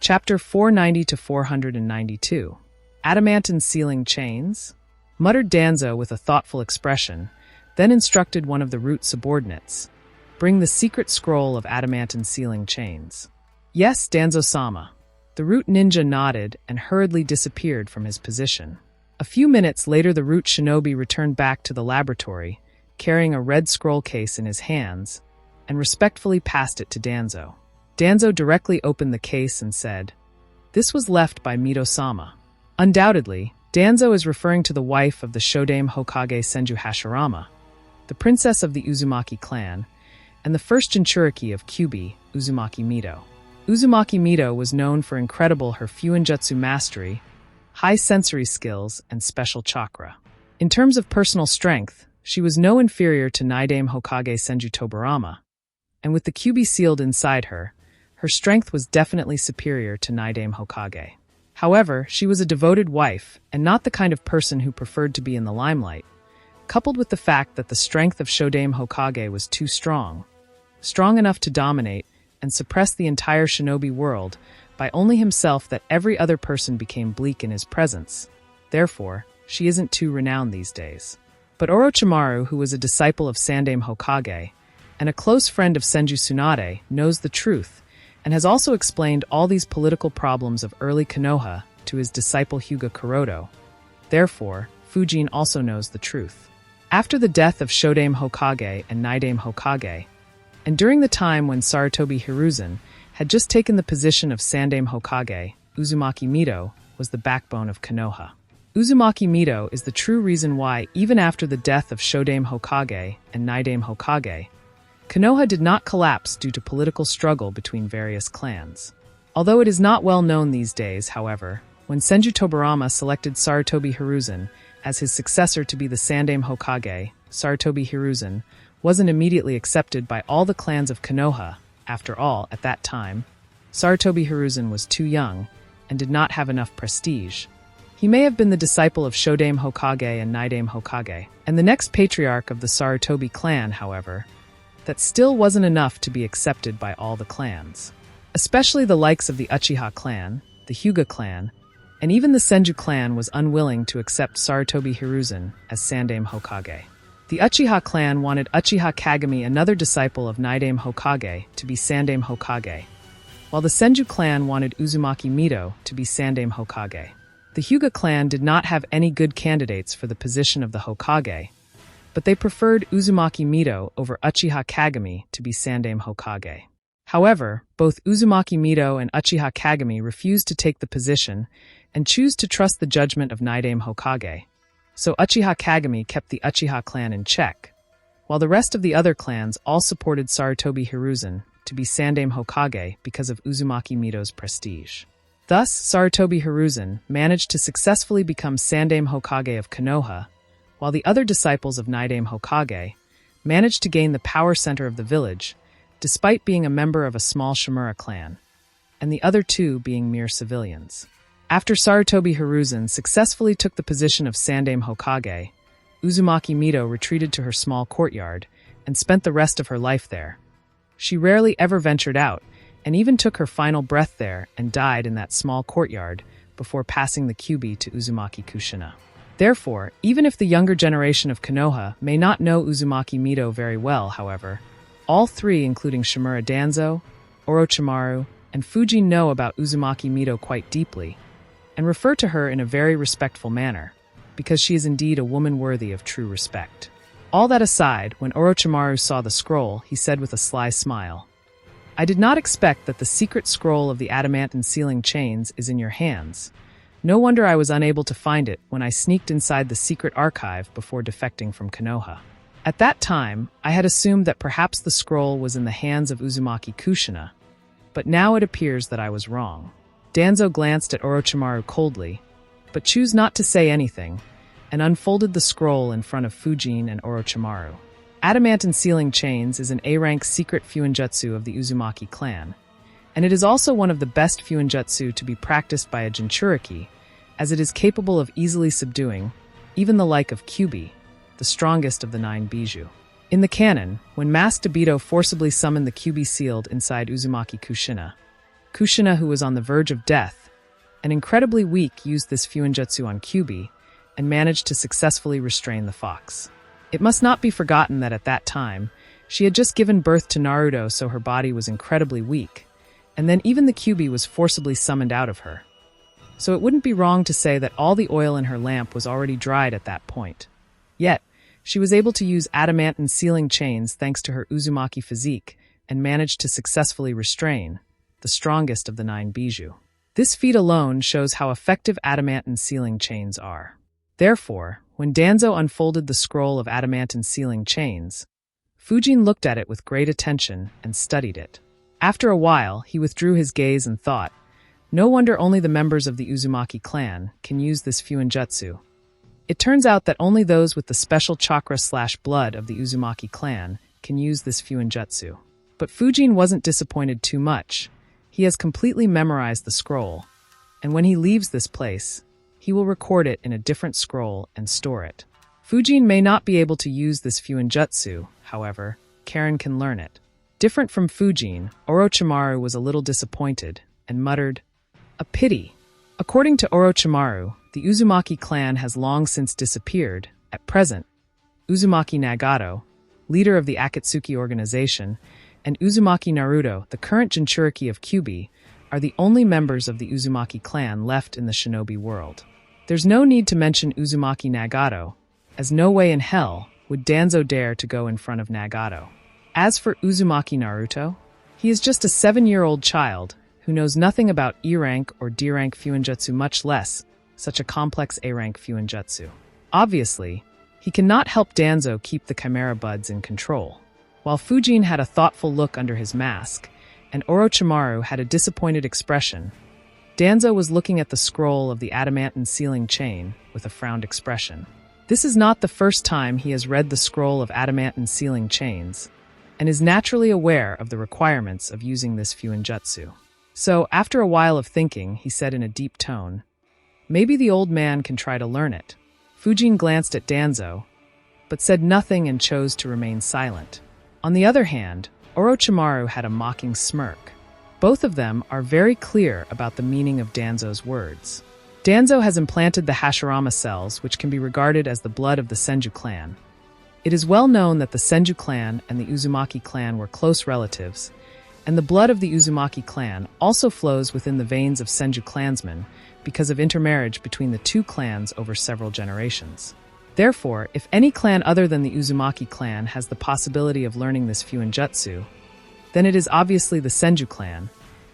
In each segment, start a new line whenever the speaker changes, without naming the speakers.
Chapter 490 to 492. Adamantine Sealing Chains? Muttered Danzo with a thoughtful expression, then instructed one of the root subordinates. Bring the secret scroll of adamantine sealing chains. Yes, Danzo-sama. The root ninja nodded and hurriedly disappeared from his position. A few minutes later the root shinobi returned back to the laboratory, carrying a red scroll case in his hands, and respectfully passed it to Danzo. Danzo directly opened the case and said, "This was left by Mito-sama." Undoubtedly, Danzo is referring to the wife of the Shodame Hokage Senju Hashirama, the princess of the Uzumaki clan, and the first Jinchuriki of Kyubi, Uzumaki Mito. Uzumaki Mito was known for incredible her Fuinjutsu mastery, high sensory skills, and special chakra. In terms of personal strength, she was no inferior to Naidame Hokage Senju Tobarama, and with the Kyubi sealed inside her, her strength was definitely superior to Naidame Hokage. However, she was a devoted wife, and not the kind of person who preferred to be in the limelight, coupled with the fact that the strength of Shodame Hokage was too strong enough to dominate and suppress the entire shinobi world by only himself, that every other person became bleak in his presence. Therefore, she isn't too renowned these days. But Orochimaru, who was a disciple of Sandame Hokage, and a close friend of Senju Tsunade, knows the truth, and has also explained all these political problems of early Konoha to his disciple Hyuga Kuroto. Therefore, Fujin also knows the truth. After the death of Shodame Hokage and Naidame Hokage, and during the time when Sarutobi Hiruzen had just taken the position of Sandame Hokage, Uzumaki Mito was the backbone of Konoha. Uzumaki Mito is the true reason why, even after the death of Shodame Hokage and Naidame Hokage, Konoha did not collapse due to political struggle between various clans. Although it is not well known these days, however, when Senju Tobarama selected Sarutobi Hiruzen as his successor to be the Sandame Hokage, Sarutobi Hiruzen wasn't immediately accepted by all the clans of Konoha. After all, at that time, Sarutobi Hiruzen was too young and did not have enough prestige. He may have been the disciple of Shodame Hokage and Naidame Hokage, and the next patriarch of the Sarutobi clan, however, that still wasn't enough to be accepted by all the clans. Especially the likes of the Uchiha clan, the Hyuga clan, and even the Senju clan was unwilling to accept Sarutobi Hiruzen as Sandame Hokage. The Uchiha clan wanted Uchiha Kagami, another disciple of Naidame Hokage, to be Sandame Hokage, while the Senju clan wanted Uzumaki Mito to be Sandame Hokage. The Hyuga clan did not have any good candidates for the position of the Hokage, but they preferred Uzumaki Mito over Uchiha Kagami to be Sandame Hokage. However, both Uzumaki Mito and Uchiha Kagami refused to take the position and choose to trust the judgment of Naidame Hokage. So Uchiha Kagami kept the Uchiha clan in check, while the rest of the other clans all supported Sarutobi Hiruzen to be Sandame Hokage because of Uzumaki Mito's prestige. Thus, Sarutobi Hiruzen managed to successfully become Sandame Hokage of Konoha, while the other disciples of Naidame Hokage managed to gain the power center of the village, despite being a member of a small Shimura clan, and the other two being mere civilians. After Sarutobi Hiruzen successfully took the position of Sandame Hokage, Uzumaki Mito retreated to her small courtyard and spent the rest of her life there. She rarely ever ventured out, and even took her final breath there and died in that small courtyard before passing the Kyubi to Uzumaki Kushina. Therefore, even if the younger generation of Konoha may not know Uzumaki Mito very well, however, all three, including Shimura Danzo, Orochimaru, and Fujin, know about Uzumaki Mito quite deeply, and refer to her in a very respectful manner, because she is indeed a woman worthy of true respect. All that aside, when Orochimaru saw the scroll, he said with a sly smile, "I did not expect that the secret scroll of the adamantine sealing chains is in your hands. No wonder I was unable to find it when I sneaked inside the secret archive before defecting from Konoha. At that time, I had assumed that perhaps the scroll was in the hands of Uzumaki Kushina, but now it appears that I was wrong." Danzo glanced at Orochimaru coldly, but chose not to say anything, and unfolded the scroll in front of Fujin and Orochimaru. Adamantine sealing chains is an A-rank secret Fuinjutsu of the Uzumaki clan, and it is also one of the best Fuinjutsu to be practiced by a Jinchuriki, as it is capable of easily subduing even the like of Kyubi, the strongest of the 9 Bijou. In the canon, when Masked Obito forcibly summoned the Kyubi sealed inside Uzumaki Kushina, Kushina, who was on the verge of death and incredibly weak, used this Fuinjutsu on Kyubi and managed to successfully restrain the fox. It must not be forgotten that at that time, she had just given birth to Naruto, so her body was incredibly weak, and then even the Kyubi was forcibly summoned out of her. So it wouldn't be wrong to say that all the oil in her lamp was already dried at that point. Yet, she was able to use adamant sealing chains thanks to her Uzumaki physique and managed to successfully restrain the strongest of the 9 bijou. This feat alone shows how effective adamant sealing chains are. Therefore, when Danzo unfolded the scroll of adamant sealing chains, Fujin looked at it with great attention and studied it. After a while, he withdrew his gaze and thought, no wonder only the members of the Uzumaki clan can use this Fuinjutsu. It turns out that only those with the special chakra/blood of the Uzumaki clan can use this Fuinjutsu. But Fujin wasn't disappointed too much. He has completely memorized the scroll, and when he leaves this place, he will record it in a different scroll and store it. Fujin may not be able to use this Fuinjutsu, however, Karen can learn it. Different from Fujin, Orochimaru was a little disappointed and muttered, "A pity." According to Orochimaru, the Uzumaki clan has long since disappeared. At present, Uzumaki Nagato, leader of the Akatsuki organization, and Uzumaki Naruto, the current Jinchuriki of Kyubi, are the only members of the Uzumaki clan left in the shinobi world. There's no need to mention Uzumaki Nagato, as no way in hell would Danzo dare to go in front of Nagato. As for Uzumaki Naruto, he is just a 7-year-old child who knows nothing about E-rank or D-rank Fuinjutsu, much less such a complex A-rank Fuinjutsu. Obviously, he cannot help Danzo keep the Chimera Buds in control. While Fujin had a thoughtful look under his mask, and Orochimaru had a disappointed expression, Danzo was looking at the scroll of the adamant sealing chain with a frowned expression. This is not the first time he has read the scroll of adamant sealing chains, and is naturally aware of the requirements of using this Fuinjutsu. So, after a while of thinking, he said in a deep tone, "Maybe the old man can try to learn it." Fujin glanced at Danzo, but said nothing and chose to remain silent. On the other hand, Orochimaru had a mocking smirk. Both of them are very clear about the meaning of Danzo's words. Danzo has implanted the Hashirama cells, which can be regarded as the blood of the Senju clan. It is well known that the Senju clan and the Uzumaki clan were close relatives, and the blood of the Uzumaki clan also flows within the veins of Senju clansmen because of intermarriage between the two clans over several generations. Therefore, if any clan other than the Uzumaki clan has the possibility of learning this Fuinjutsu, then it is obviously the Senju clan,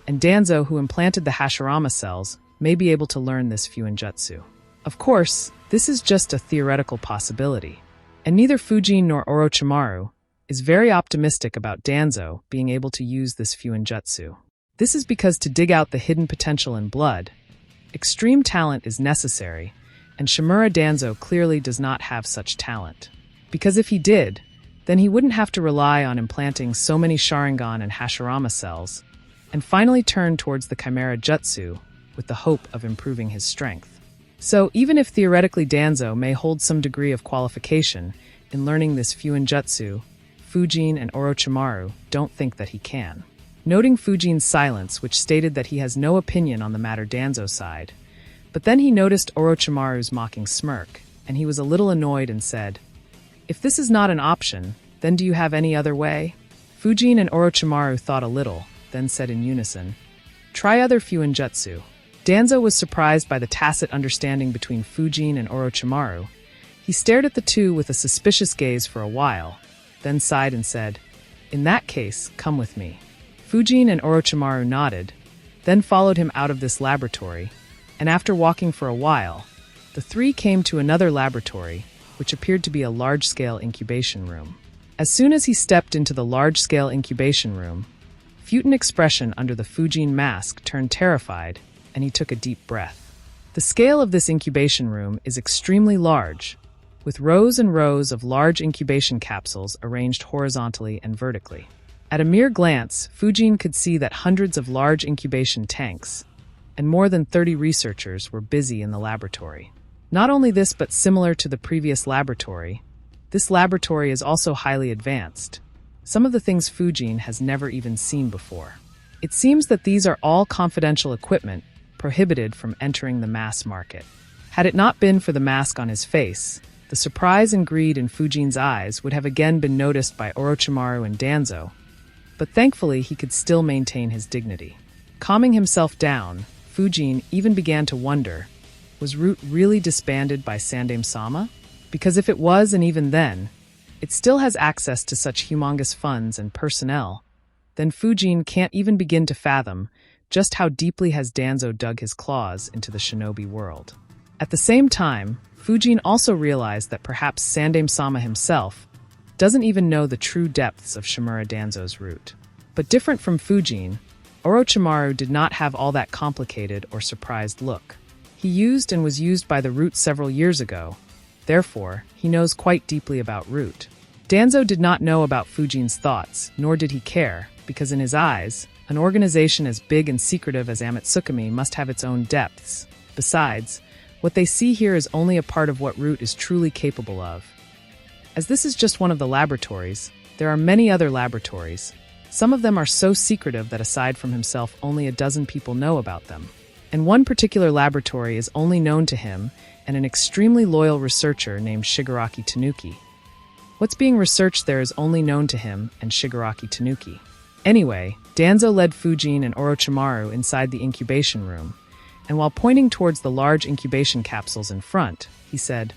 and Danzo, who implanted the Hashirama cells, may be able to learn this Fuinjutsu. Of course, this is just a theoretical possibility, and neither Fujin nor Orochimaru is very optimistic about Danzo being able to use this Fuinjutsu. This is because to dig out the hidden potential in blood, extreme talent is necessary, and Shimura Danzo clearly does not have such talent. Because if he did, then he wouldn't have to rely on implanting so many Sharingan and Hashirama cells, and finally turn towards the Chimera Jutsu with the hope of improving his strength. So even if theoretically Danzo may hold some degree of qualification in learning this Fuinjutsu, Fujin and Orochimaru don't think that he can. Noting Fujin's silence, which stated that he has no opinion on the matter Danzo's side, but then he noticed Orochimaru's mocking smirk, and he was a little annoyed and said, "If this is not an option, then do you have any other way?" Fujin and Orochimaru thought a little, then said in unison, "Try other Fuinjutsu." Danzo was surprised by the tacit understanding between Fujin and Orochimaru. He stared at the two with a suspicious gaze for a while, then sighed and said, "In that case, come with me." Fujin and Orochimaru nodded, then followed him out of this laboratory, and after walking for a while, the three came to another laboratory, which appeared to be a large-scale incubation room. As soon as he stepped into the large-scale incubation room, Futin expression under the Fujin mask turned terrified, and he took a deep breath. The scale of this incubation room is extremely large, with rows and rows of large incubation capsules arranged horizontally and vertically. At a mere glance, Fujin could see that hundreds of large incubation tanks and more than 30 researchers were busy in the laboratory. Not only this, but similar to the previous laboratory, this laboratory is also highly advanced. Some of the things Fujin has never even seen before. It seems that these are all confidential equipment prohibited from entering the mass market. Had it not been for the mask on his face, the surprise and greed in Fujin's eyes would have again been noticed by Orochimaru and Danzo, but thankfully he could still maintain his dignity. Calming himself down, Fujin even began to wonder, was Root really disbanded by Sandaime-sama? Because if it was, and even then, it still has access to such humongous funds and personnel, then Fujin can't even begin to fathom just how deeply has Danzo dug his claws into the shinobi world. At the same time, Fujin also realized that perhaps Sandaime-sama himself doesn't even know the true depths of Shimura Danzo's root. But different from Fujin, Orochimaru did not have all that complicated or surprised look. He used and was used by the root several years ago. Therefore, he knows quite deeply about root. Danzo did not know about Fujin's thoughts, nor did he care, because in his eyes, an organization as big and secretive as Amatsukami must have its own depths. Besides, what they see here is only a part of what root is truly capable of. As this is just one of the laboratories, there are many other laboratories. Some of them are so secretive that aside from himself, only a dozen people know about them. And one particular laboratory is only known to him and an extremely loyal researcher named Shigaraki Tanuki. What's being researched there is only known to him and Shigaraki Tanuki. Anyway, Danzo led Fujin and Orochimaru inside the incubation room, and while pointing towards the large incubation capsules in front, he said,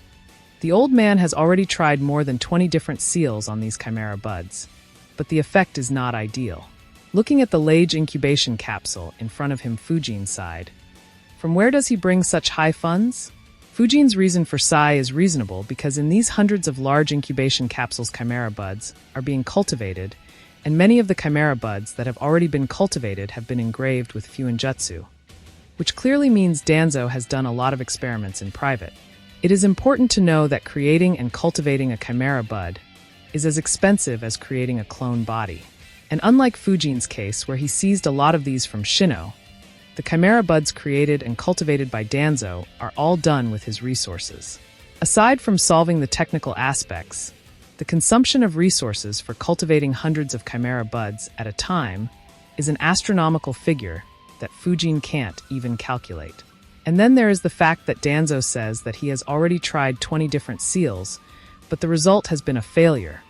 "The old man has already tried more than 20 different seals on these chimera buds, but the effect is not ideal." Looking at the large incubation capsule in front of him, Fujin sighed. From where does he bring such high funds? Fujin's reason for sigh is reasonable because in these hundreds of large incubation capsules chimera buds are being cultivated, and many of the chimera buds that have already been cultivated have been engraved with Fuinjutsu, which clearly means Danzo has done a lot of experiments in private. It is important to know that creating and cultivating a chimera bud is as expensive as creating a clone body. And unlike Fujin's case, where he seized a lot of these from Shino, the chimera buds created and cultivated by Danzo are all done with his resources. Aside from solving the technical aspects, the consumption of resources for cultivating hundreds of chimera buds at a time is an astronomical figure that Fujin can't even calculate. And then there is the fact that Danzo says that he has already tried 20 different seals, but the result has been a failure,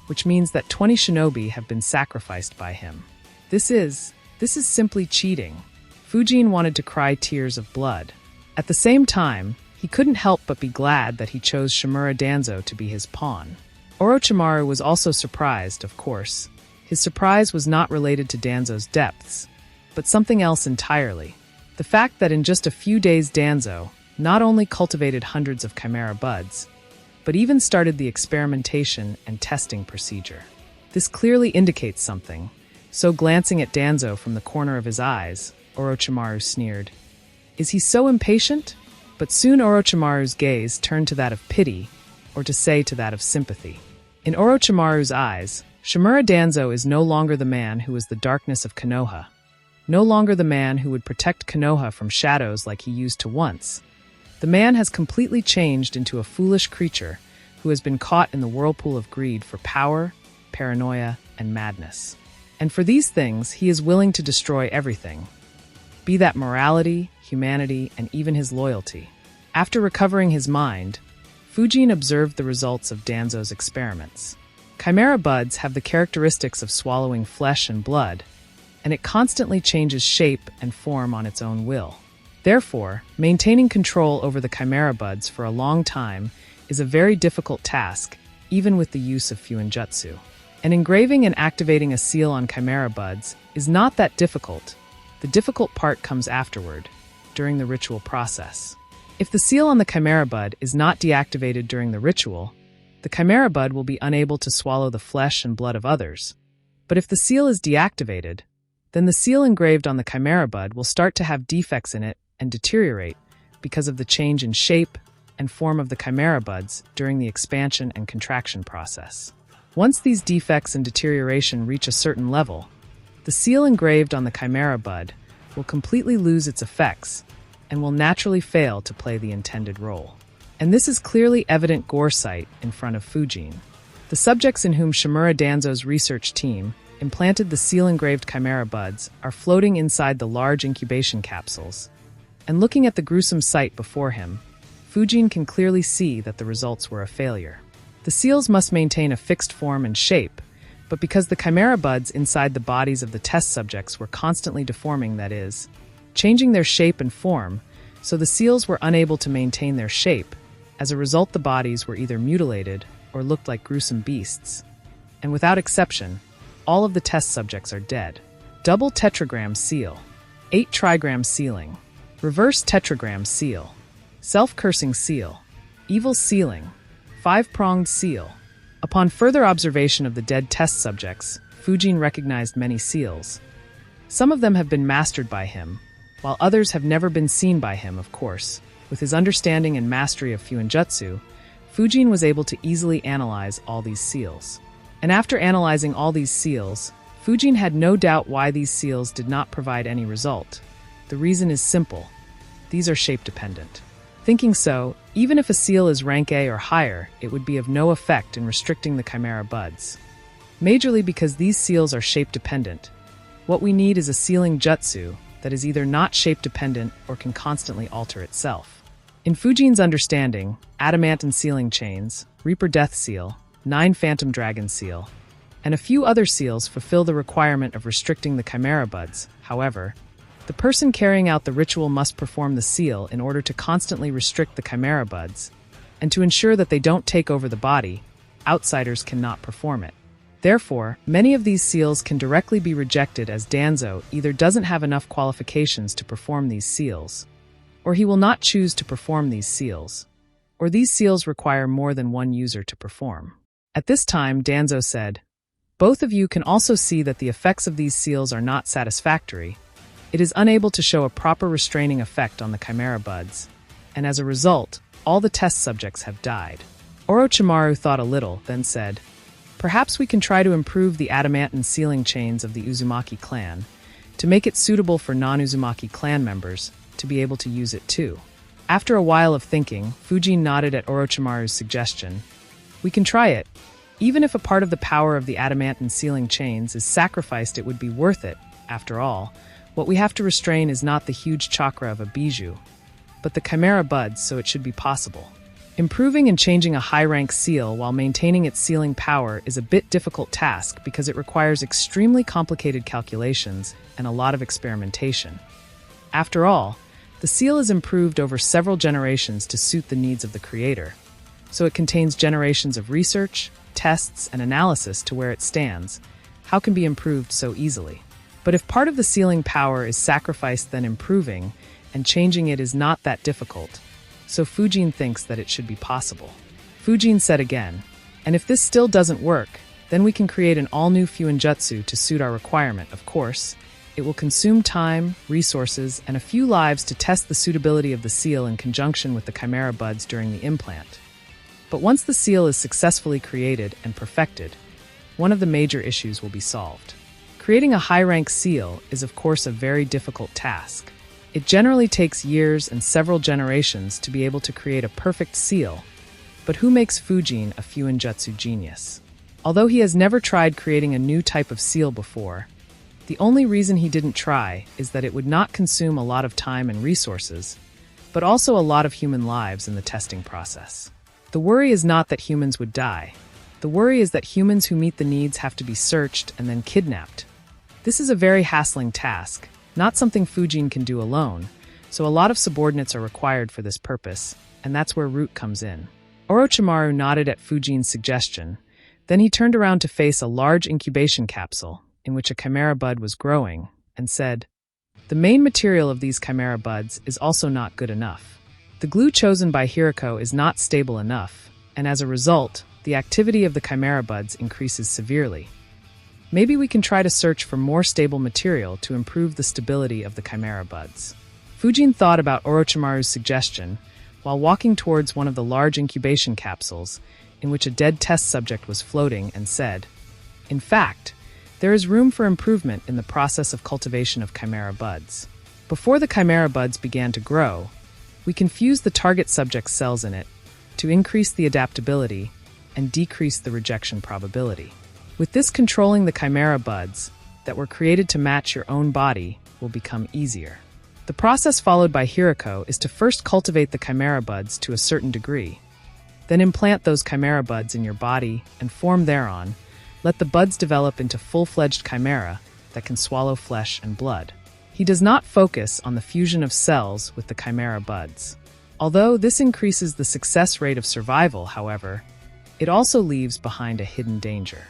which means that 20 shinobi have been sacrificed by him. This is simply cheating. Fujin wanted to cry tears of blood. At the same time, he couldn't help but be glad that he chose Shimura Danzo to be his pawn. Orochimaru was also surprised, of course. His surprise was not related to Danzo's depths, but something else entirely. The fact that in just a few days Danzo not only cultivated hundreds of chimera buds, but even started the experimentation and testing procedure. This clearly indicates something, so glancing at Danzo from the corner of his eyes, Orochimaru sneered. Is he so impatient? But soon Orochimaru's gaze turned to that of pity, or to say to that of sympathy. In Orochimaru's eyes, Shimura Danzo is no longer the man who is the darkness of Konoha, no longer the man who would protect Konoha from shadows like he used to once. The man has completely changed into a foolish creature who has been caught in the whirlpool of greed for power, paranoia, and madness. And for these things, he is willing to destroy everything, be that morality, humanity, and even his loyalty. After recovering his mind, Fujin observed the results of Danzo's experiments. Chimera buds have the characteristics of swallowing flesh and blood, and it constantly changes shape and form on its own will. Therefore, maintaining control over the chimera buds for a long time is a very difficult task, even with the use of Fuinjutsu. And engraving and activating a seal on chimera buds is not that difficult. The difficult part comes afterward, during the ritual process. If the seal on the chimera bud is not deactivated during the ritual, the chimera bud will be unable to swallow the flesh and blood of others. But if the seal is deactivated, then the seal engraved on the chimera bud will start to have defects in it and deteriorate because of the change in shape and form of the chimera buds during the expansion and contraction process. Once these defects and deterioration reach a certain level, the seal engraved on the chimera bud will completely lose its effects and will naturally fail to play the intended role. And this is clearly evident goresight in front of Fujin. The subjects in whom Shimura Danzo's research team implanted the seal-engraved chimera buds, are floating inside the large incubation capsules. And looking at the gruesome sight before him, Fujin can clearly see that the results were a failure. The seals must maintain a fixed form and shape, but because the chimera buds inside the bodies of the test subjects were constantly deforming, that is, changing their shape and form, so the seals were unable to maintain their shape. As a result, the bodies were either mutilated or looked like gruesome beasts. And without exception, all of the test subjects are dead. Double tetragram seal, 8 trigram sealing, reverse tetragram seal, self-cursing seal, evil sealing, 5-pronged seal. Upon further observation of the dead test subjects, Fujin recognized many seals. Some of them have been mastered by him, while others have never been seen by him, of course. With his understanding and mastery of Fuinjutsu, Fujin was able to easily analyze all these seals. And after analyzing all these seals, Fujin had no doubt why these seals did not provide any result. The reason is simple. These are shape-dependent. Thinking so, even if a seal is rank A or higher, it would be of no effect in restricting the chimera buds. Majorly because these seals are shape-dependent. What we need is a sealing jutsu that is either not shape-dependent or can constantly alter itself. In Fujin's understanding, adamantine sealing chains, Reaper Death Seal, 9 Phantom Dragon Seal, and a few other seals fulfill the requirement of restricting the chimera buds. However, the person carrying out the ritual must perform the seal in order to constantly restrict the chimera buds, and to ensure that they don't take over the body, outsiders cannot perform it. Therefore, many of these seals can directly be rejected as Danzo either doesn't have enough qualifications to perform these seals, or he will not choose to perform these seals, or these seals require more than one user to perform. At this time, Danzo said, "Both of you can also see that the effects of these seals are not satisfactory. It is unable to show a proper restraining effect on the chimera buds, and as a result, all the test subjects have died." Orochimaru thought a little, then said, "Perhaps we can try to improve the adamantine sealing chains of the Uzumaki clan, to make it suitable for non-Uzumaki clan members to be able to use it too." After a while of thinking, Fujin nodded at Orochimaru's suggestion. "We can try it. Even if a part of the power of the adamantine sealing chains is sacrificed, it would be worth it. After all, what we have to restrain is not the huge chakra of a bijou, but the chimera buds, so it should be possible. Improving and changing a high-rank seal while maintaining its sealing power is a bit difficult task because it requires extremely complicated calculations and a lot of experimentation. After all, the seal is improved over several generations to suit the needs of the creator, so it contains generations of research, tests, and analysis to where it stands. How can be improved so easily? But if part of the sealing power is sacrificed, then improving and changing it is not that difficult. So Fujin thinks that it should be possible. Fujin said again, "And if this still doesn't work, then we can create an all-new Fuinjutsu to suit our requirement. Of course, it will consume time, resources, and a few lives to test the suitability of the seal in conjunction with the chimera buds during the implant. But once the seal is successfully created and perfected, one of the major issues will be solved. Creating a high-rank seal is of course a very difficult task. It generally takes years and several generations to be able to create a perfect seal, but who makes Fujin a Fuinjutsu genius? Although he has never tried creating a new type of seal before, the only reason he didn't try is that it would not consume a lot of time and resources, but also a lot of human lives in the testing process. The worry is not that humans would die. The worry is that humans who meet the needs have to be searched and then kidnapped. This is a very hassling task, not something Fujin can do alone, so a lot of subordinates are required for this purpose, and that's where Root comes in. Orochimaru nodded at Fujin's suggestion. Then he turned around to face a large incubation capsule, in which a chimera bud was growing, and said, "The main material of these chimera buds is also not good enough. The glue chosen by Hiriko is not stable enough, and as a result, the activity of the chimera buds increases severely. Maybe we can try to search for more stable material to improve the stability of the chimera buds." Fujin thought about Orochimaru's suggestion while walking towards one of the large incubation capsules in which a dead test subject was floating and said, "In fact, there is room for improvement in the process of cultivation of chimera buds. Before the chimera buds began to grow, we can fuse the target subject's cells in it to increase the adaptability and decrease the rejection probability. With this, controlling the chimera buds that were created to match your own body will become easier. The process followed by Hiriko is to first cultivate the chimera buds to a certain degree, then implant those chimera buds in your body and form thereon. Let the buds develop into full-fledged chimera that can swallow flesh and blood. He does not focus on the fusion of cells with the chimera buds. Although this increases the success rate of survival, however, it also leaves behind a hidden danger.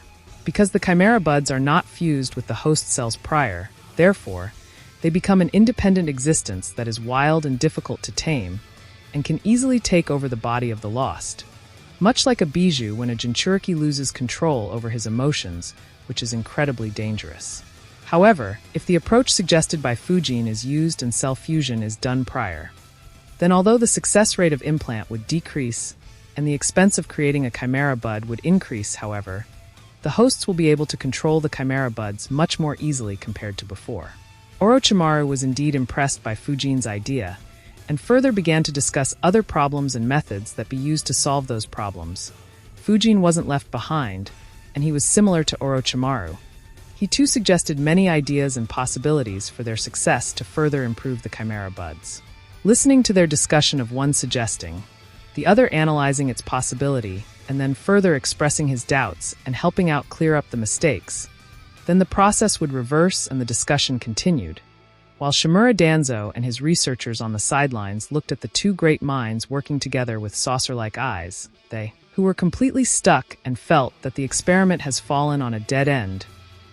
Because the chimera buds are not fused with the host cells prior, therefore, they become an independent existence that is wild and difficult to tame and can easily take over the body of the lost. Much like a bijou when a Jinchuriki loses control over his emotions, which is incredibly dangerous. However, if the approach suggested by Fujin is used and cell fusion is done prior, then although the success rate of implant would decrease and the expense of creating a chimera bud would increase, however, the hosts will be able to control the chimera buds much more easily compared to before. Orochimaru was indeed impressed by Fujin's idea, and further began to discuss other problems and methods that be used to solve those problems. Fujin wasn't left behind, and he was similar to Orochimaru. He too suggested many ideas and possibilities for their success to further improve the chimera buds. Listening to their discussion of one suggesting, the other analyzing its possibility, and then further expressing his doubts and helping out clear up the mistakes, then the process would reverse and the discussion continued. While Shimura Danzo and his researchers on the sidelines looked at the two great minds working together with saucer-like eyes, they, who were completely stuck and felt that the experiment has fallen on a dead end,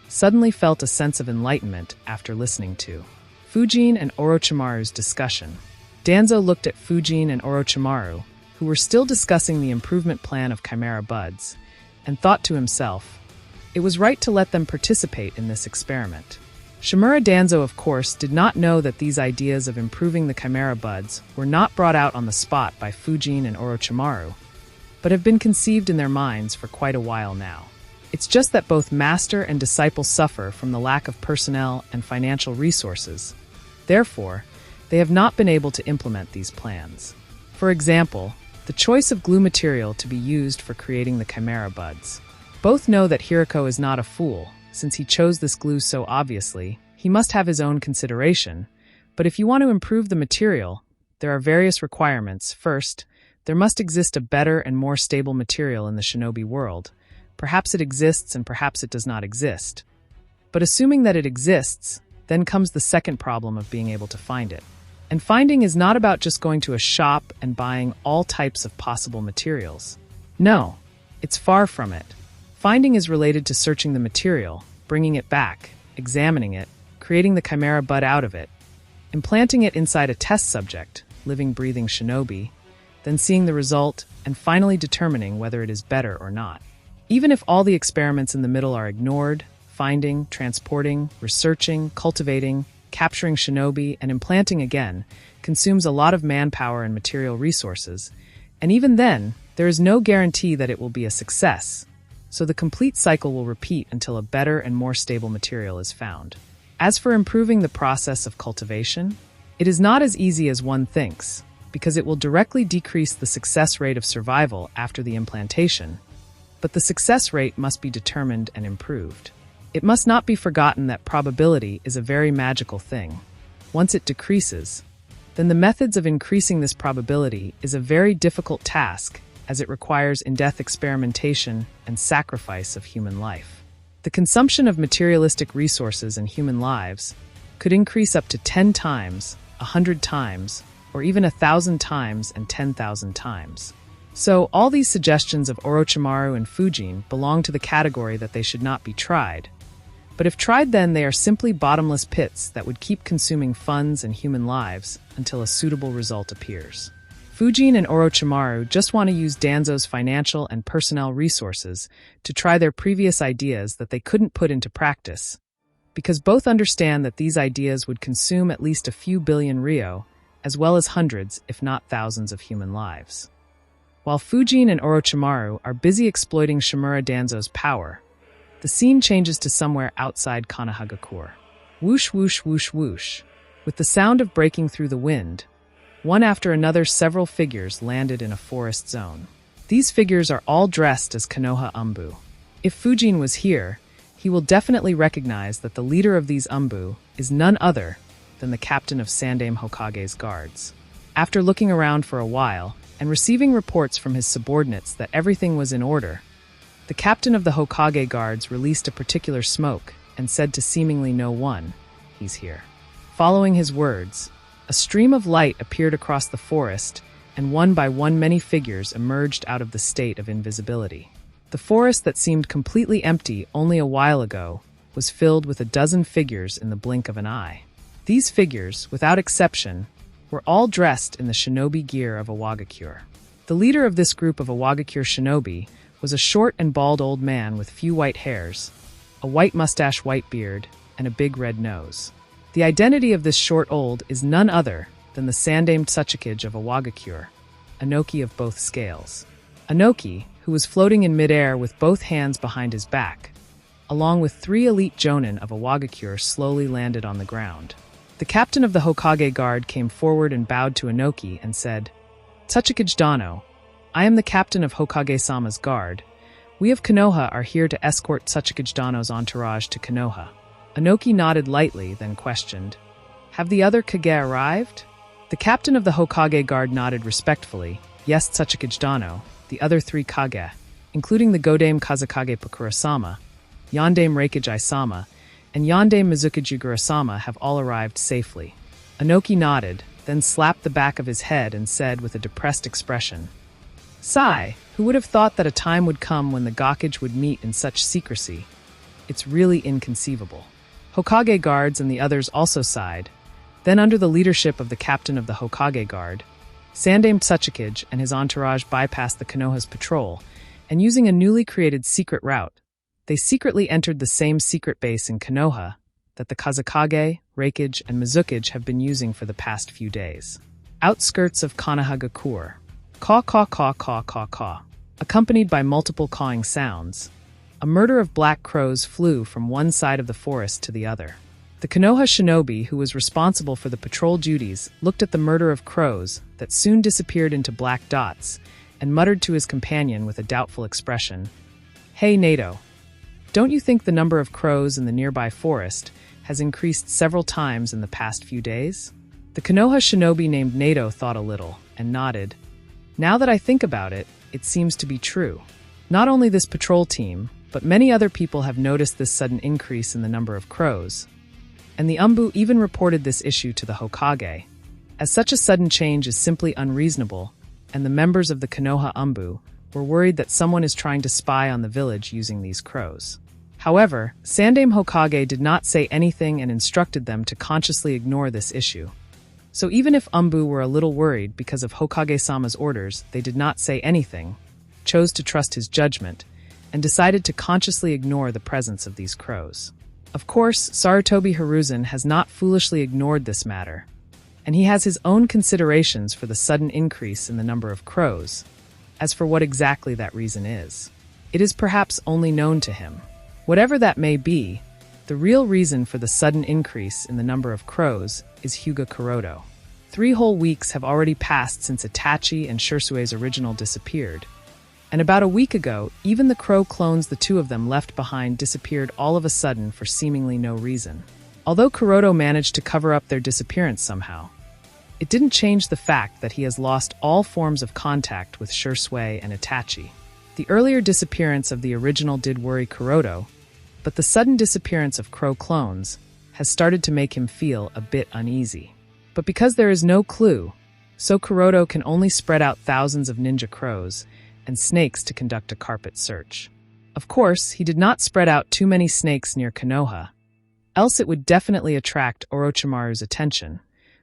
suddenly felt a sense of enlightenment after listening to Fujin and Orochimaru's discussion. Danzo looked at Fujin and Orochimaru, who were still discussing the improvement plan of chimera buds, and thought to himself, it was right to let them participate in this experiment. Shimura Danzo, of course, did not know that these ideas of improving the chimera buds were not brought out on the spot by Fujin and Orochimaru, but have been conceived in their minds for quite a while now. It's just that both master and disciple suffer from the lack of personnel and financial resources. Therefore, they have not been able to implement these plans. For example, the choice of glue material to be used for creating the chimera buds. Both know that Hiriko is not a fool. Since he chose this glue so obviously, he must have his own consideration. But if you want to improve the material, there are various requirements. First, there must exist a better and more stable material in the shinobi world. Perhaps it exists and perhaps it does not exist. But assuming that it exists, then comes the second problem of being able to find it. And finding is not about just going to a shop and buying all types of possible materials. No, it's far from it. Finding is related to searching the material, bringing it back, examining it, creating the chimera bud out of it, implanting it inside a test subject, living, breathing shinobi, then seeing the result, and finally determining whether it is better or not. Even if all the experiments in the middle are ignored, finding, transporting, researching, cultivating, capturing shinobi, and implanting again consumes a lot of manpower and material resources, and even then, there is no guarantee that it will be a success. So the complete cycle will repeat until a better and more stable material is found. As for improving the process of cultivation, it is not as easy as one thinks, because it will directly decrease the success rate of survival after the implantation, but the success rate must be determined and improved. It must not be forgotten that probability is a very magical thing. Once it decreases, then the methods of increasing this probability is a very difficult task, as it requires in-depth experimentation and sacrifice of human life. The consumption of materialistic resources and human lives could increase up to 10 times, 100 times, or even 1,000 times and 10,000 times. So, all these suggestions of Orochimaru and Fujin belong to the category that they should not be tried. But if tried, then they are simply bottomless pits that would keep consuming funds and human lives until a suitable result appears. Fujin and Orochimaru just want to use Danzo's financial and personnel resources to try their previous ideas that they couldn't put into practice, because both understand that these ideas would consume at least a few billion ryo, as well as hundreds, if not thousands of human lives. While Fujin and Orochimaru are busy exploiting Shimura Danzo's power, the scene changes to somewhere outside Konohagakure. Whoosh, whoosh, whoosh, whoosh. With the sound of breaking through the wind, one after another several figures landed in a forest zone. These figures are all dressed as Konoha Umbu. If Fujin was here, he will definitely recognize that the leader of these Umbu is none other than the captain of Sandaime Hokage's guards. After looking around for a while and receiving reports from his subordinates that everything was in order, the captain of the Hokage guards released a particular smoke and said to seemingly no one, "He's here." Following his words, a stream of light appeared across the forest, and one by one many figures emerged out of the state of invisibility. The forest that seemed completely empty only a while ago was filled with a dozen figures in the blink of an eye. These figures, without exception, were all dressed in the shinobi gear of a Wagakure. The leader of this group of Wagakure shinobi was a short and bald old man with few white hairs, a white mustache, white beard, and a big red nose. The identity of this short old is none other than the Sandaime Tsuchikage of a Wagakure, Anoki of both scales. Anoki, who was floating in midair with both hands behind his back, along with 3 elite jonin of a Wagakure, slowly landed on the ground. The captain of the Hokage guard came forward and bowed to Anoki and said, "Tsuchikage Dano, I am the captain of Hokage-sama's guard. We of Konoha are here to escort Tsuchikage Dano's entourage to Konoha." Anoki nodded lightly, then questioned, "Have the other Kage arrived?" The captain of the Hokage guard nodded respectfully. "Yes, Tsuchikage Dano, the other 3 Kage, including the Godame Kazakage Pakura-sama, Yondaime Reikage-sama, and Yondaime Mizuki Jigoro-sama have all arrived safely." Anoki nodded, then slapped the back of his head and said with a depressed expression, "Sigh, who would have thought that a time would come when the Gakage would meet in such secrecy? It's really inconceivable." Hokage guards and the others also sighed. Then, under the leadership of the captain of the Hokage guard, Sandaime Tsuchikage and his entourage bypassed the Konoha's patrol, and using a newly created secret route, they secretly entered the same secret base in Konoha that the Kazakage, Reikage, and Mizukage have been using for the past few days. Outskirts of Konohagakure. Caw, caw, caw, caw, caw, caw. Accompanied by multiple cawing sounds, a murder of black crows flew from one side of the forest to the other. The Konoha shinobi, who was responsible for the patrol duties, looked at the murder of crows that soon disappeared into black dots and muttered to his companion with a doubtful expression, "Hey, Nato, don't you think the number of crows in the nearby forest has increased several times in the past few days?" The Konoha shinobi named Nato thought a little and nodded. "Now that I think about it, it seems to be true. Not only this patrol team, but many other people have noticed this sudden increase in the number of crows, and the Umbu even reported this issue to the Hokage, as such a sudden change is simply unreasonable, and the members of the Konoha Umbu were worried that someone is trying to spy on the village using these crows." However, Sandaime Hokage did not say anything and instructed them to consciously ignore this issue. So even if Umbu were a little worried because of Hokage-sama's orders, they did not say anything, chose to trust his judgment, and decided to consciously ignore the presence of these crows. Of course, Sarutobi Hiruzen has not foolishly ignored this matter, and he has his own considerations for the sudden increase in the number of crows. As for what exactly that reason is, it is perhaps only known to him. Whatever that may be, the real reason for the sudden increase in the number of crows is Hyuga Kuroto. 3 whole weeks have already passed since Itachi and Shirsue's original disappeared, and about a week ago, even the crow clones the 2 of them left behind disappeared all of a sudden for seemingly no reason. Although Kuroto managed to cover up their disappearance somehow, it didn't change the fact that he has lost all forms of contact with Shirsue and Itachi. The earlier disappearance of the original did worry Kuroto, but the sudden disappearance of crow clones has started to make him feel a bit uneasy. But because there is no clue, so Kuroto can only spread out thousands of ninja crows and snakes to conduct a carpet search. Of course, he did not spread out too many snakes near Konoha, else it would definitely attract Orochimaru's attention,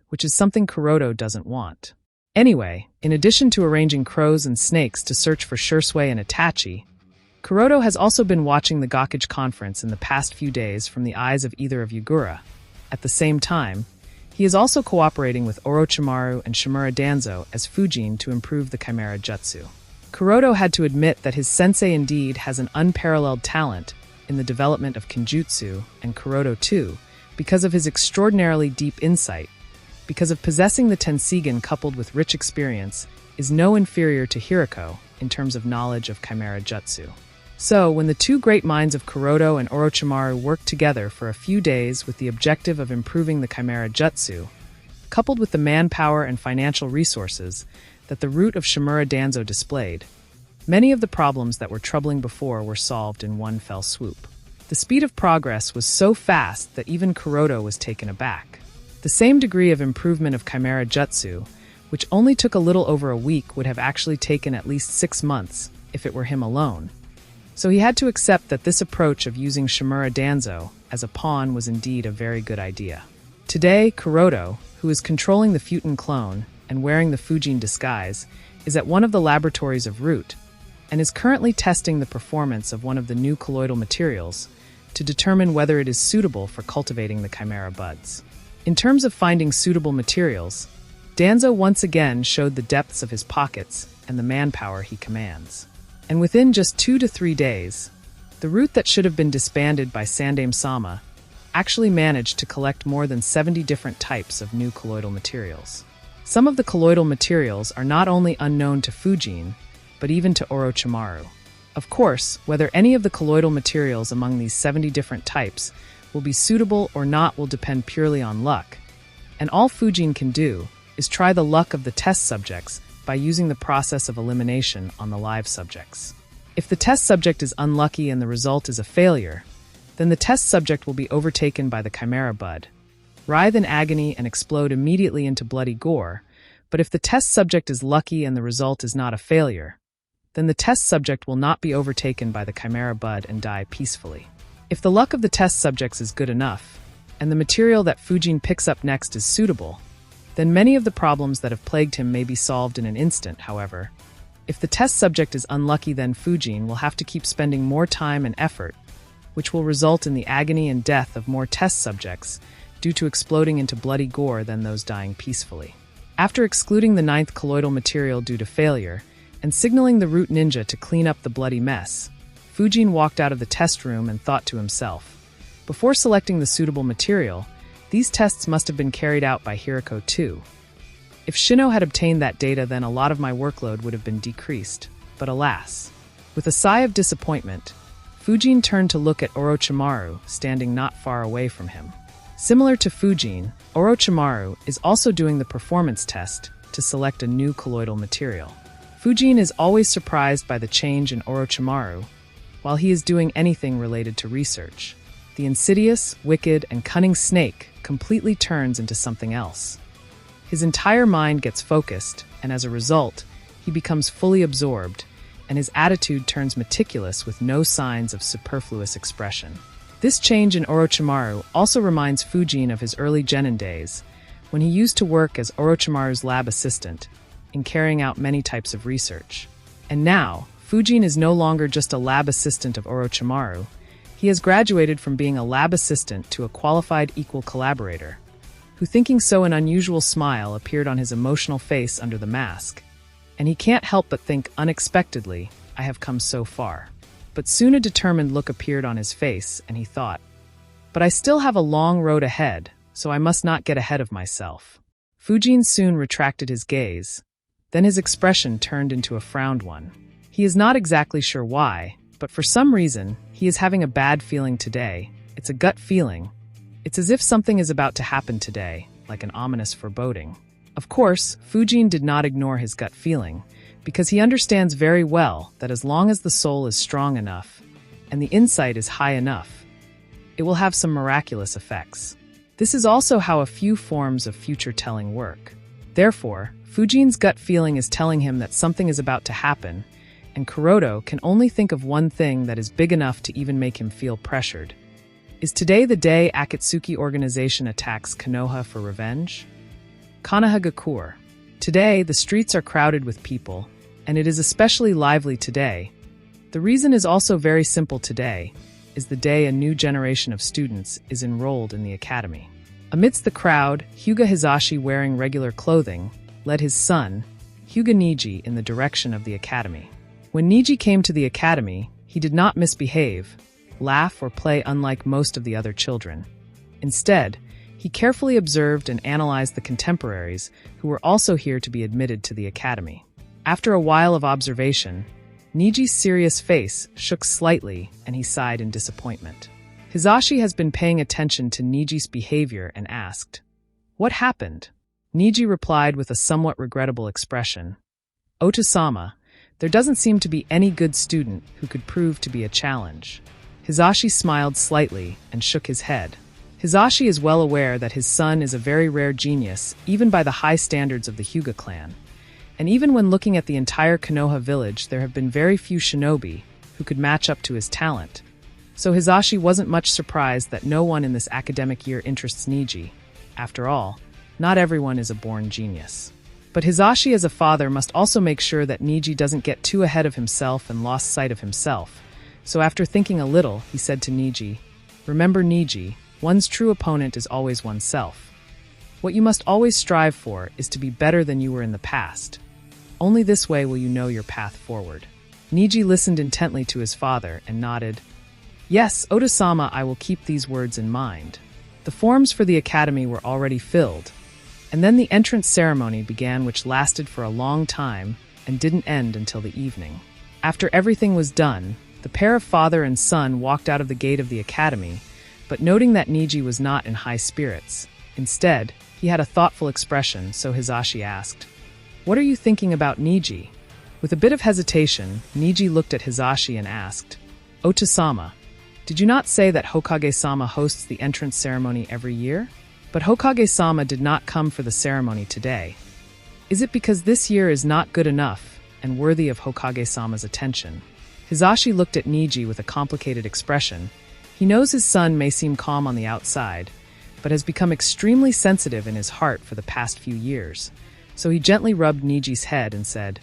which is something Kuroto doesn't want. Anyway, in addition to arranging crows and snakes to search for Shirsue and Itachi, Kuroto has also been watching the Gakage conference in the past few days from the eyes of either of Yugura. At the same time, he is also cooperating with Orochimaru and Shimura Danzo as Fujin to improve the Chimera Jutsu. Kuroto had to admit that his sensei indeed has an unparalleled talent in the development of Kenjutsu, and Kuroto too, because of his extraordinarily deep insight, because of possessing the Tenseigan coupled with rich experience, is no inferior to Hirako in terms of knowledge of Chimera Jutsu. So, when the two great minds of Kuroto and Orochimaru worked together for a few days with the objective of improving the Chimera Jutsu, coupled with the manpower and financial resources that the root of Shimura Danzo displayed, many of the problems that were troubling before were solved in one fell swoop. The speed of progress was so fast that even Kuroto was taken aback. The same degree of improvement of Chimera Jutsu, which only took a little over a week, would have actually taken at least 6 months if it were him alone. So he had to accept that this approach of using Shimura Danzo as a pawn was indeed a very good idea. Today, Kuroto, who is controlling the Futon clone and wearing the Fujin disguise, is at one of the laboratories of Root, and is currently testing the performance of one of the new colloidal materials to determine whether it is suitable for cultivating the Chimera buds. In terms of finding suitable materials, Danzo once again showed the depths of his pockets and the manpower he commands. And within just 2 to 3 days, the Root that should have been disbanded by Sandaime-sama actually managed to collect more than 70 different types of new colloidal materials. Some of the colloidal materials are not only unknown to Fujin, but even to Orochimaru. Of course, whether any of the colloidal materials among these 70 different types will be suitable or not will depend purely on luck, and all Fujin can do is try the luck of the test subjects by using the process of elimination on the live subjects. If the test subject is unlucky and the result is a failure, then the test subject will be overtaken by the Chimera bud, writhe in agony and explode immediately into bloody gore. But if the test subject is lucky and the result is not a failure, then the test subject will not be overtaken by the Chimera bud and die peacefully. If the luck of the test subjects is good enough, and the material that Fujin picks up next is suitable, then many of the problems that have plagued him may be solved in an instant. However, if the test subject is unlucky, then Fujin will have to keep spending more time and effort, which will result in the agony and death of more test subjects due to exploding into bloody gore than those dying peacefully. After excluding the 9th colloidal material due to failure, and signaling the Root Ninja to clean up the bloody mess, Fujin walked out of the test room and thought to himself, before selecting the suitable material, these tests must have been carried out by Hiriko too. If Shino had obtained that data, then a lot of my workload would have been decreased. But alas. With a sigh of disappointment, Fujin turned to look at Orochimaru, standing not far away from him. Similar to Fujin, Orochimaru is also doing the performance test to select a new colloidal material. Fujin is always surprised by the change in Orochimaru while he is doing anything related to research. The insidious, wicked, and cunning snake completely turns into something else. His entire mind gets focused, and as a result, he becomes fully absorbed, and his attitude turns meticulous with no signs of superfluous expression. This change in Orochimaru also reminds Fujin of his early genin days, when he used to work as Orochimaru's lab assistant, in carrying out many types of research. And now, Fujin is no longer just a lab assistant of Orochimaru. He has graduated from being a lab assistant to a qualified equal collaborator, who, thinking so, an unusual smile appeared on his emotional face under the mask, and he can't help but think unexpectedly, I have come so far. But soon a determined look appeared on his face, and he thought, but I still have a long road ahead, so I must not get ahead of myself. Fujin soon retracted his gaze, then his expression turned into a frowned one. He is not exactly sure why, but for some reason, he is having a bad feeling today. It's a gut feeling. It's as if something is about to happen today, like an ominous foreboding. Of course, Fujin did not ignore his gut feeling, because he understands very well that as long as the soul is strong enough, and the insight is high enough, it will have some miraculous effects. This is also how a few forms of future-telling work. Therefore, Fujin's gut feeling is telling him that something is about to happen, and Kuroto can only think of one thing that is big enough to even make him feel pressured. Is today the day Akatsuki organization attacks Konoha for revenge? Konohagakure. Today, the streets are crowded with people, and it is especially lively today. The reason is also very simple. Today is the day a new generation of students is enrolled in the academy. Amidst the crowd, Hyuga Hizashi, wearing regular clothing, led his son, Hyuga Niji, in the direction of the academy. When Niji came to the academy, he did not misbehave, laugh, or play unlike most of the other children. Instead, he carefully observed and analyzed the contemporaries who were also here to be admitted to the academy. After a while of observation, Niji's serious face shook slightly, and he sighed in disappointment. Hisashi has been paying attention to Niji's behavior and asked, "What happened?" Niji replied with a somewhat regrettable expression, "Oto-sama, there doesn't seem to be any good student who could prove to be a challenge." Hisashi smiled slightly and shook his head. Hisashi is well aware that his son is a very rare genius, even by the high standards of the Hyuga clan. And even when looking at the entire Konoha village, there have been very few shinobi who could match up to his talent. So Hisashi wasn't much surprised that no one in this academic year interests Niji. After all, not everyone is a born genius. But Hisashi as a father must also make sure that Niji doesn't get too ahead of himself and lost sight of himself. So after thinking a little, he said to Niji, "Remember, Niji, one's true opponent is always oneself. What you must always strive for is to be better than you were in the past. Only this way will you know your path forward." Niji listened intently to his father and nodded. "Yes, Oto-sama, I will keep these words in mind." The forms for the academy were already filled, and then the entrance ceremony began, which lasted for a long time and didn't end until the evening. After everything was done, the pair of father and son walked out of the gate of the academy, but noting that Niji was not in high spirits. Instead, he had a thoughtful expression, so Hisashi asked, "What are you thinking about, Niji?" With a bit of hesitation, Niji looked at Hisashi and asked, "Oto-sama, did you not say that Hokage-sama hosts the entrance ceremony every year? But Hokage-sama did not come for the ceremony today. Is it because this year is not good enough and worthy of Hokage-sama's attention?" Hisashi looked at Niji with a complicated expression. He knows his son may seem calm on the outside, but has become extremely sensitive in his heart for the past few years. So he gently rubbed Niji's head and said,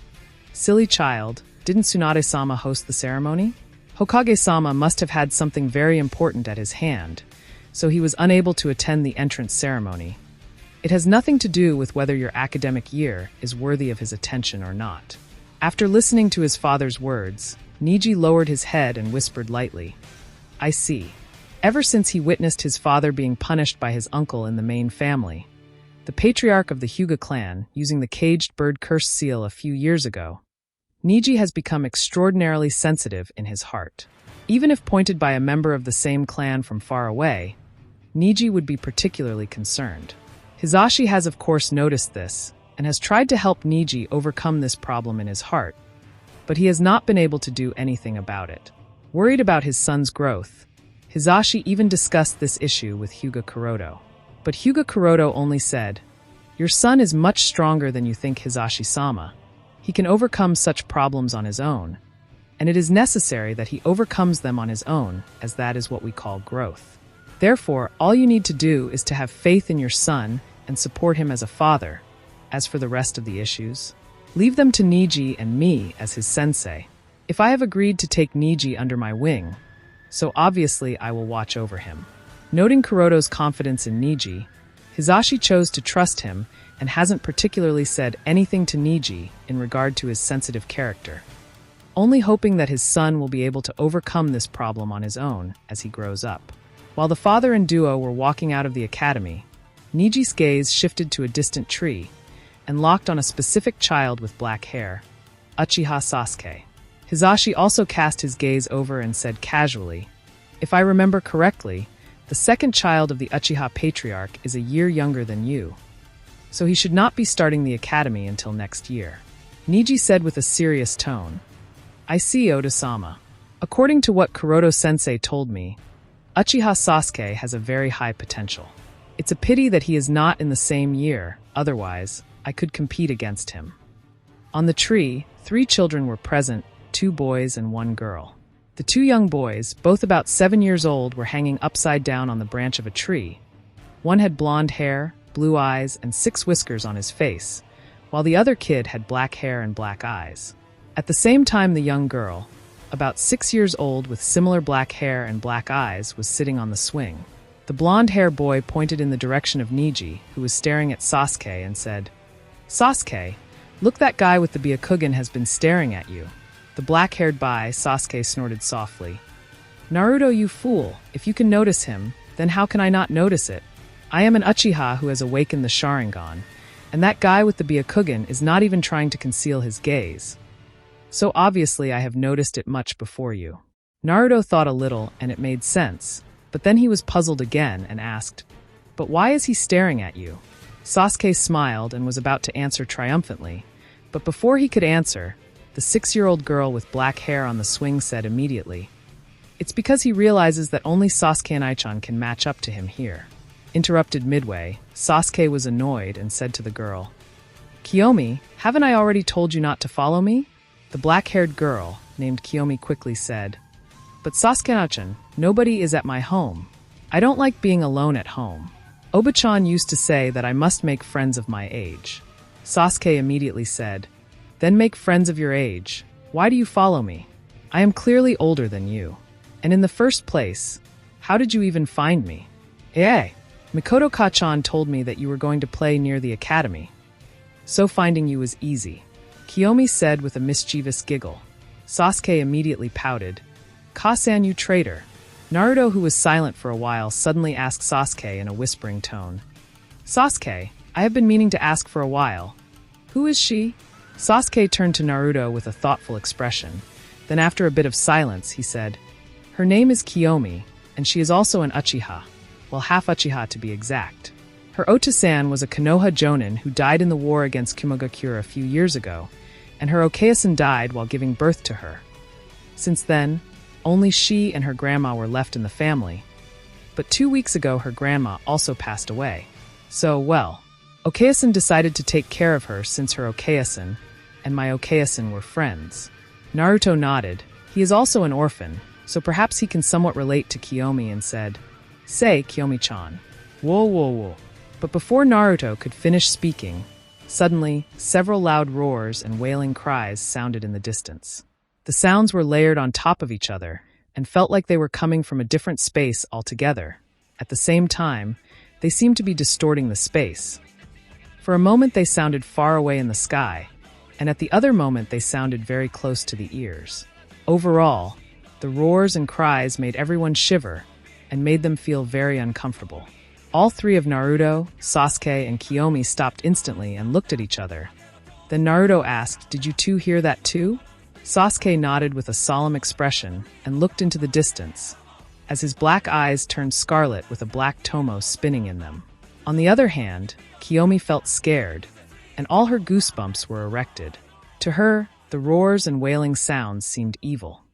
"Silly child, didn't Tsunade-sama host the ceremony? Hokage-sama must have had something very important at his hand, so he was unable to attend the entrance ceremony. It has nothing to do with whether your academic year is worthy of his attention or not." After listening to his father's words, Niji lowered his head and whispered lightly, "I see." Ever since he witnessed his father being punished by his uncle in the main family, the patriarch of the Hyuga clan, using the caged bird curse seal a few years ago, Niji has become extraordinarily sensitive in his heart. Even if pointed by a member of the same clan from far away, Niji would be particularly concerned. Hisashi has of course noticed this, and has tried to help Niji overcome this problem in his heart, but he has not been able to do anything about it. Worried about his son's growth, Hisashi even discussed this issue with Hyuga Kuroto. But Hyuga Kuroto only said, "Your son is much stronger than you think, Hisashi-sama. He can overcome such problems on his own, and it is necessary that he overcomes them on his own, as that is what we call growth. Therefore, all you need to do is to have faith in your son and support him as a father. As for the rest of the issues, leave them to Niji and me as his sensei. If I have agreed to take Niji under my wing, so obviously I will watch over him." Noting Kuroto's confidence in Niji, Hisashi chose to trust him and hasn't particularly said anything to Niji in regard to his sensitive character, only hoping that his son will be able to overcome this problem on his own as he grows up. While the father and duo were walking out of the academy, Niji's gaze shifted to a distant tree and locked on a specific child with black hair, Uchiha Sasuke. Hisashi also cast his gaze over and said casually, "If I remember correctly, the second child of the Uchiha patriarch is a year younger than you, so he should not be starting the academy until next year." Niji said with a serious tone, "I see, Oto-sama. According to what Kuroto-sensei told me, Uchiha Sasuke has a very high potential. It's a pity that he is not in the same year, otherwise I could compete against him." On the tree, 3 children were present, 2 boys and 1 girl. The 2 young boys, both about 7 years old, were hanging upside down on the branch of a tree. One had blonde hair, blue eyes, and 6 whiskers on his face, while the other kid had black hair and black eyes. At the same time, the young girl, about 6 years old with similar black hair and black eyes, was sitting on the swing. The blonde-haired boy pointed in the direction of Niji, who was staring at Sasuke, and said, "Sasuke, look, that guy with the Byakugan has been staring at you." The black-haired boy, Sasuke, snorted softly. "Naruto, you fool, if you can notice him, then how can I not notice it? I am an Uchiha who has awakened the Sharingan, and that guy with the Byakugan is not even trying to conceal his gaze." So obviously I have noticed it much before you. Naruto thought a little, and it made sense, but then he was puzzled again and asked, "But why is he staring at you?" Sasuke smiled and was about to answer triumphantly, but before he could answer, the 6-year-old girl with black hair on the swing said immediately, "It's because he realizes that only Sasuke and Aichan can match up to him here." Interrupted midway, Sasuke was annoyed and said to the girl, "Kiyomi, haven't I already told you not to follow me?" The black-haired girl, named Kiyomi, quickly said, "But Sasuke-chan, nobody is at my home. I don't like being alone at home. Oba-chan used to say that I must make friends of my age." Sasuke immediately said, "Then make friends of your age. Why do you follow me? I am clearly older than you. And in the first place, how did you even find me?" Mikoto-ka-chan told me that you were going to play near the academy. So finding you was easy," Kiyomi said with a mischievous giggle. Sasuke immediately pouted. "Ka-san, you traitor." Naruto, who was silent for a while, suddenly asked Sasuke in a whispering tone, "Sasuke, I have been meaning to ask for a while. Who is she?" Sasuke turned to Naruto with a thoughtful expression. Then after a bit of silence, he said, "Her name is Kiyomi, and she is also an Uchiha. Well, half Uchiha to be exact. Her Ota-san was a Konoha Jonin who died in the war against Kumogakure a few years ago, and her Okeya-san died while giving birth to her. Since then, only she and her grandma were left in the family. But 2 weeks ago, her grandma also passed away. So, well, Okeya-san decided to take care of her since her Okeya-san and my Okeya-san were friends." Naruto nodded. He is also an orphan, so perhaps he can somewhat relate to Kiyomi and said, "Say, Kiyomi-chan." Whoa. But before Naruto could finish speaking, suddenly, several loud roars and wailing cries sounded in the distance. The sounds were layered on top of each other and felt like they were coming from a different space altogether. At the same time, they seemed to be distorting the space. For a moment they sounded far away in the sky, and at the other moment they sounded very close to the ears. Overall, the roars and cries made everyone shiver and made them feel very uncomfortable. All three of Naruto, Sasuke, and Kiyomi stopped instantly and looked at each other. Then Naruto asked, "Did you two hear that too?" Sasuke nodded with a solemn expression and looked into the distance, as his black eyes turned scarlet with a black tomo spinning in them. On the other hand, Kiyomi felt scared, and all her goosebumps were erected. To her, the roars and wailing sounds seemed evil.